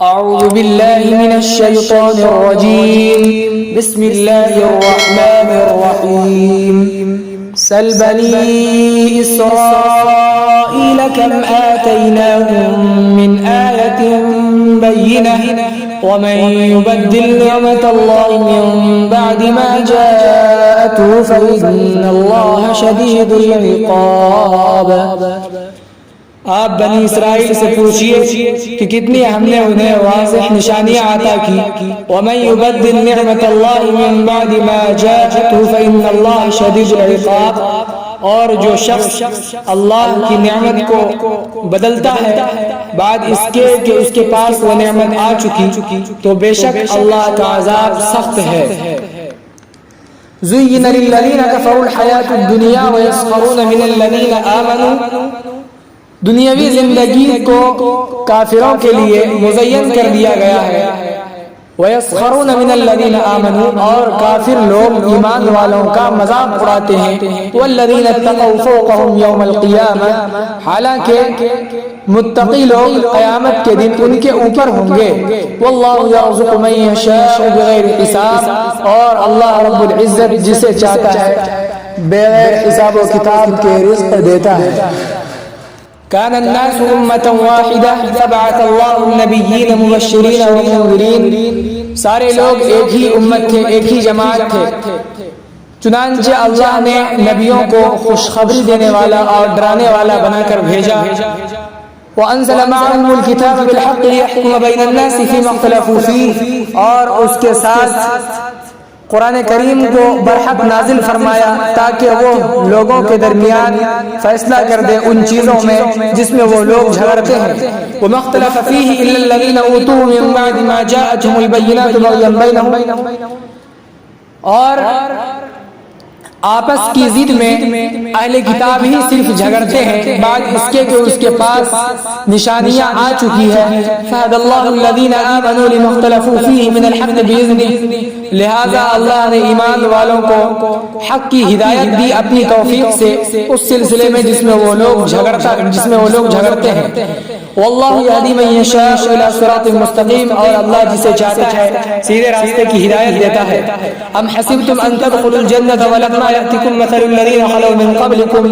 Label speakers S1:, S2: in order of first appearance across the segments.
S1: أعوذ بالله من الشيطان الرجيم بسم الله الرحمن الرحيم سل بني إسرائيل كم آتيناهم من آية بينة ومن يبدل نعمة الله من بعد ما جاءته فإن الله شديد العقاب۔ آپ بنی اسرائیل سے پوچھئے کہ کتنی ہم نے انہیں واضح نشانیاں عطا کی۔ وَمَن يُبَدِّلْ نِعْمَةَ اللَّهِ مِن بَعْدِ مَا جَاءَتْهُ فَإِنَّ اللَّهَ شَدِيدُ الْعِقَابِ، اور جو شخص اللہ کی نعمت کو بدلتا ہے بعد اس کے کہ اس کے پاس وہ نعمت آ چکی تو بے شک اللہ کا عذاب سخت ہے۔ زُيِّنَ لِلَّذِينَ كَفَرُوا الْحَيَاةُ الدُّنْيَا وَيَسْخَرُونَ مِنَ الَّذِينَ آمَنُوا، دنیاوی زندگی کو کافروں کے لیے مزین کر دیا گیا ہے۔ وَيَسْخَرُونَ مِنَ الَّذِينَ آمَنُوا، اور کافر لوگ ایمان والوں کا مذاق اڑاتے ہیں۔ وَالَّذِينَ اتَّقَوْا فَوْقَهُمْ يَوْمَ الْقِيَامَةِ، حالانکہ متقی لوگ قیامت کے دن ان کے اوپر ہوں گے۔ وَاللَّهُ يَرْزُقُ مَن يَشَاءُ بِغَيْرِ حِسَابٍ، اور اللہ رب العزت جسے چاہتا ہے بغیر حساب و کتاب کے رزق دیتا ہے۔ كان الناس أمة واحدة فبعث الله النبيين مبشرين ومنذرين، سارے لوگ ایک ہی امت تھے، ایک ہی جماعت تھے، چنانچہ اللہ نے نبیوں کو خوشخبری دینے والا اور ڈرانے والا بنا کر بھیجا۔ وَأَنزَلَ مَعَهُمُ الْكِتَابَ بِالْحَقِّ لِيَحْكُمَ بَيْنَ النَّاسِ فِيمَا اخْتَلَفُوا فِيهِ، اور اس کے ساتھ قرآن کریم کو برحق نازل فرمایا تاکہ وہ لوگوں کے درمیان فیصلہ کر دے ان چیزوں میں جس میں وہ لوگ جھگڑتے ہیں۔ وَمَا اخْتَلَفَ فِيهِ إِلَّا الَّذِينَ أُوتُوهُ مِن بَعْدِ مَا جَاءَتْهُمُ الْبَيِّنَاتُ بَغْيًا بَيْنَهُمْ، اور آپس کی ضد میں اہل کتاب ہی صرف جھگڑتے ہیں بعد اس کے کہ اس کے پاس نشانیاں آ چکی ہے۔ فَهَدَى اللَّهُ الَّذِينَ آمَنُوا لِمَا اخْتَلَفُوا فِيهِ مِنَ الْحَقِّ بِإِذْنِهِ، لہذا اللہ نے ایمان والوں کو حق کی ہدایت دی اپنی توفیق سے اس سلسلے میں جس میں وہ لوگ جھگڑتے ہیں۔ واللہ یہدی من یشاء الی صراط مستقیم، اور اللہ جسے چاہتا ہے سیدھے راستے کی ہدایت دیتا ہے۔ ام حسبتم ان تدخلوا الجنۃ ولما یأتکم مثل الذین خلوا من قبلکم،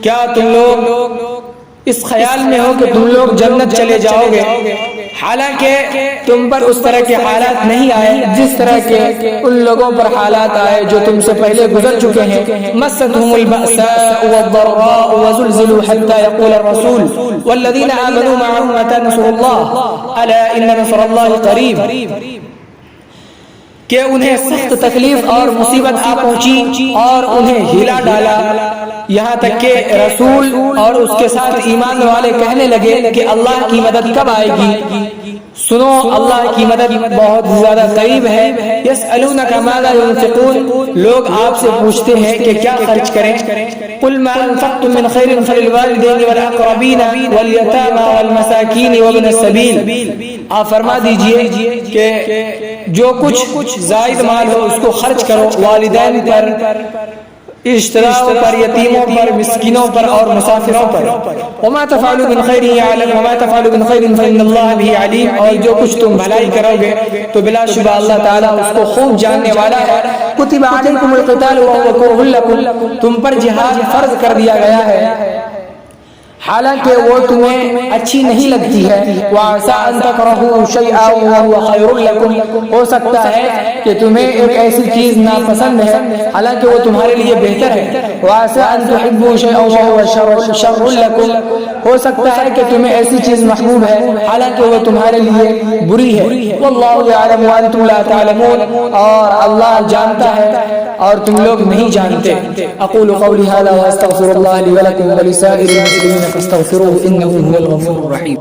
S1: کیا تم لوگ اس خیال میں ہو کہ تم لوگ جنت چلے جاؤ گے حالانکہ تم پر اس طرح کے حالات نہیں آئے جس طرح کے ان لوگوں پر حالات آئے جو تم سے پہلے گزر چکے ہیں۔ مستهم البأساء والضراء وزلزلوا حتى يقول الرسول والذين آمنوا معه متى نصر الله ألا إن نصر الله قريب، کہ انہیں سخت تکلیف اور مصیبت آ پہنچی اور انہیں ہلا ڈالا یہاں تک کہ رسول اور اس کے ساتھ ایمان والے کہنے لگے کہ اللہ کی مدد کب آئے گی؟ سنو اللہ کی مدد بہت زیادہ قریب ہے۔ یسألونک ماذا ينفقون، لوگ آپ سے پوچھتے ہیں کہ کیا خرچ کریں۔ قل ما انفقتم من خیر فللوالدین والاقربین والیتامى والمساکین وابن السبیل، آپ فرما دیجئے کہ جو کچھ زائد مال ہو اس کو خرچ کرو، والدین پر، اشتراء پر، یتیموں پر، مسکینوں پر اور مسافروں پر۔ وما تفعلوا من خیر یعلم وما تفعلوا من خیر فإن اللہ به علیم، اور جو کچھ تم بھلائی کرو گے تو بلا شبہ اللہ تعالیٰ اس کو خوب جاننے والا ہے۔ کتب علیکم القتال وهو کرہ لکم، تم پر جہاد فرض کر دیا گیا ہے حالانکہ وہ تمہیں اچھی نہیں لگتی ہے۔ وَعَسَىٰ أَن تَكْرَهُوا شَيْئًا وَهُوَ خَيْرٌ لَكُمْ، ہو سکتا ہے کہ تمہیں ایک ایسی چیز ناپسند ہے حالانکہ وہ تمہارے لیے بہتر ہے۔ وَعَسَىٰ أَن تُحِبُّوا شَيْئًا وَهُوَ شَرٌّ لَكُمْ، ہو سکتا ہے کہ تمہیں ایسی چیز محبوب ہے حالانکہ وہ تمہارے لیے بری ہے۔ وَاللَّهُ يَعْلَمُ وَأَنتُمْ لَا تَعْلَمُونَ، اور اللہ جانتا ہے اور تم لوگ نہیں جانتے۔ اقول قولی هذا واستغفر الله لي ولكم ولسائر المسلمين فاستغفروه انه هو الغفور الرحيم۔